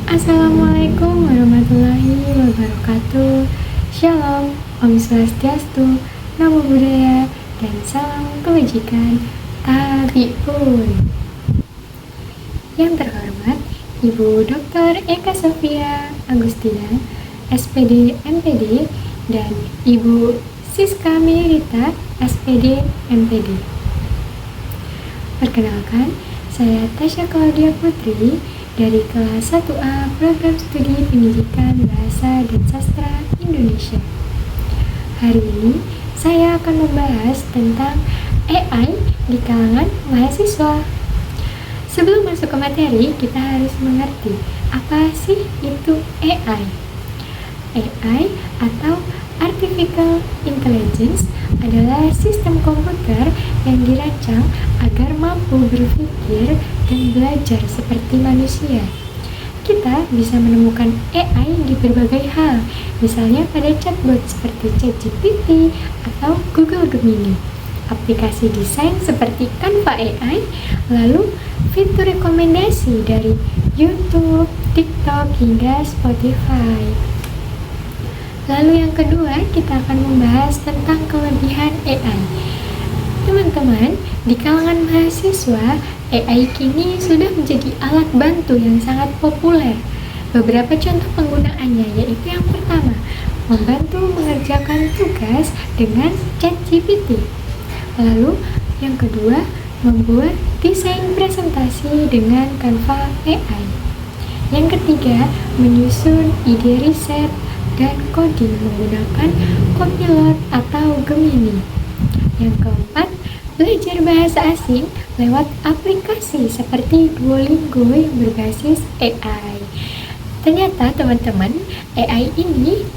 Assalamualaikum warahmatullahi wabarakatuh. Shalom, Om Swastiastu, Namo Buddhaya, dan salam kebajikan. Tabiun. Yang terhormat Ibu Dr. Eka Sofia Agustina, SPD MPD, dan Ibu Siska Mirita, SPD MPD. Perkenalkan, saya Tasya Claudia Putri dari kelas 1A Program Studi Pendidikan Bahasa dan Sastra Indonesia. Hari ini saya akan membahas tentang AI di kalangan mahasiswa. Sebelum masuk ke materi, kita harus mengerti apa sih itu AI. AI atau Artificial Intelligence adalah sistem komputer yang dirancang agar mampu berpikir dan belajar seperti manusia. Kita bisa menemukan AI di berbagai hal, misalnya pada chatbot seperti ChatGPT atau Google Gemini, aplikasi desain seperti Canva AI, lalu fitur rekomendasi dari YouTube, TikTok, hingga Spotify. Lalu yang kedua, kita akan membahas tentang kelebihan AI. Teman-teman, di kalangan mahasiswa, AI kini sudah menjadi alat bantu yang sangat populer. Beberapa contoh penggunaannya yaitu yang pertama, membantu mengerjakan tugas dengan ChatGPT. Lalu, yang kedua, membuat desain presentasi dengan Canva AI. Yang ketiga, menyusun ide riset dan coding menggunakan Copilot atau Gemini. Yang keempat, belajar bahasa asing lewat aplikasi seperti Duolingo yang berbasis AI. Ternyata teman-teman, AI ini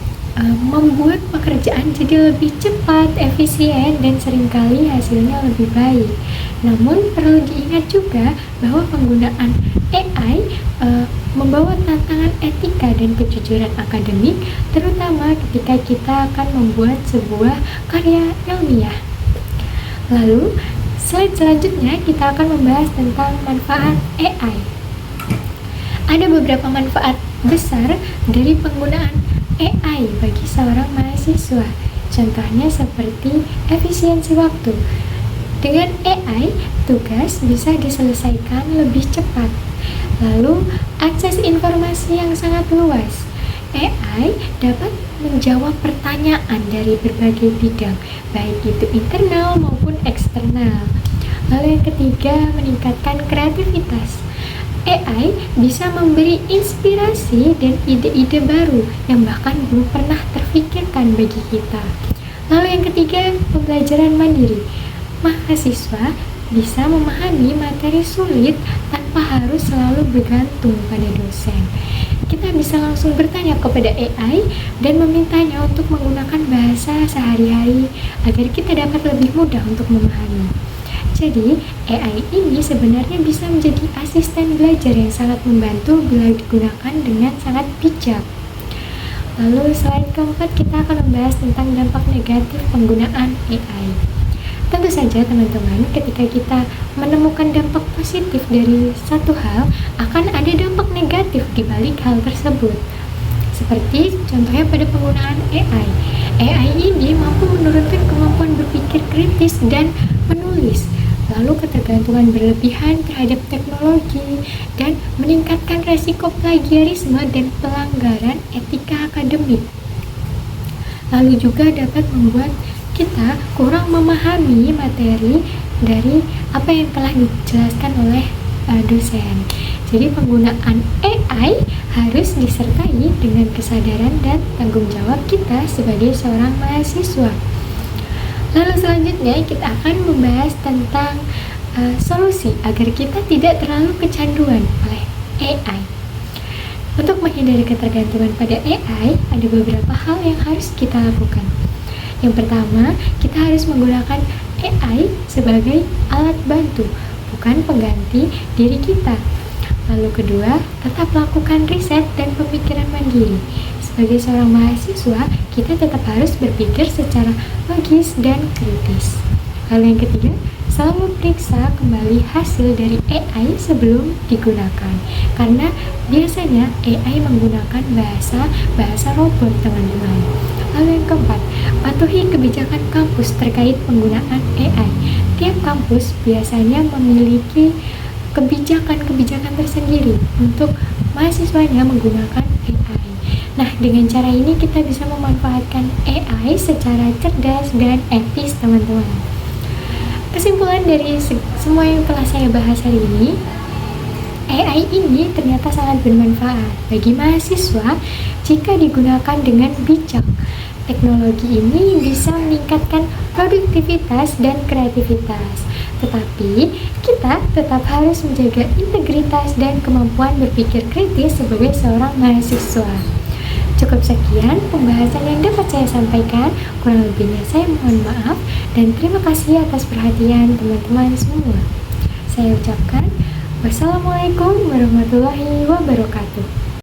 membuat pekerjaan jadi lebih cepat, efisien, dan seringkali hasilnya lebih baik. Namun perlu diingat juga bahwa penggunaan AI membawa tantangan etika dan kejujuran akademik, terutama ketika kita akan membuat sebuah karya ilmiah. Lalu, slide selanjutnya kita akan membahas tentang manfaat AI. Ada beberapa manfaat besar dari penggunaan AI bagi seorang mahasiswa. Contohnya seperti efisiensi waktu. Dengan AI, tugas bisa diselesaikan lebih cepat. Lalu, akses informasi yang sangat luas. AI dapat menjawab pertanyaan dari berbagai bidang, baik itu internal maupun eksternal. Lalu yang ketiga, meningkatkan kreativitas. AI bisa memberi inspirasi dan ide-ide baru yang bahkan belum pernah terfikirkan bagi kita. Lalu yang ketiga, pembelajaran mandiri. Mahasiswa bisa memahami materi sulit tanpa harus selalu bergantung pada dosen. Kita bisa langsung bertanya kepada AI dan memintanya untuk menggunakan bahasa sehari-hari agar kita dapat lebih mudah untuk memahami. Jadi, AI ini sebenarnya bisa menjadi asisten belajar yang sangat membantu bila digunakan dengan sangat bijak. Lalu, slide keempat kita akan membahas tentang dampak negatif penggunaan AI. Tentu saja teman-teman, ketika kita menemukan dampak positif dari satu hal, akan ada dampak negatif di balik hal tersebut. Seperti contohnya pada penggunaan AI. AI ini mampu menurunkan kemampuan berpikir kritis dan menulis, lalu ketergantungan berlebihan terhadap teknologi, dan meningkatkan resiko plagiarisme dan pelanggaran etika akademik. Lalu juga dapat membuat kita kurang memahami materi dari apa yang telah dijelaskan oleh dosen. Jadi penggunaan AI harus disertai dengan kesadaran dan tanggung jawab kita sebagai seorang mahasiswa. Lalu selanjutnya kita akan membahas tentang solusi agar kita tidak terlalu kecanduan oleh AI. Untuk menghindari ketergantungan pada AI, ada beberapa hal yang harus kita lakukan. Yang pertama, kita harus menggunakan AI sebagai alat bantu, bukan pengganti diri kita. Lalu kedua, tetap lakukan riset dan pemikiran mandiri. Sebagai seorang mahasiswa, kita tetap harus berpikir secara logis dan kritis. Lalu yang ketiga, selalu periksa kembali hasil dari AI sebelum digunakan, karena biasanya AI menggunakan bahasa robot, teman-teman. Lalu yang keempat, patuhi kebijakan kampus terkait penggunaan AI. Tiap kampus biasanya memiliki kebijakan-kebijakan tersendiri untuk mahasiswanya menggunakan AI. Nah, dengan cara ini kita bisa memanfaatkan AI secara cerdas dan etis, teman-teman. Kesimpulan dari semua yang telah saya bahas hari ini, AI ini ternyata sangat bermanfaat bagi mahasiswa jika digunakan dengan bijak. Teknologi ini bisa meningkatkan produktivitas dan kreativitas, tetapi kita tetap harus menjaga integritas dan kemampuan berpikir kritis sebagai seorang mahasiswa. Cukup sekian pembahasan yang dapat saya sampaikan, kurang lebihnya saya mohon maaf dan terima kasih atas perhatian teman-teman semua. Saya ucapkan wassalamualaikum warahmatullahi wabarakatuh.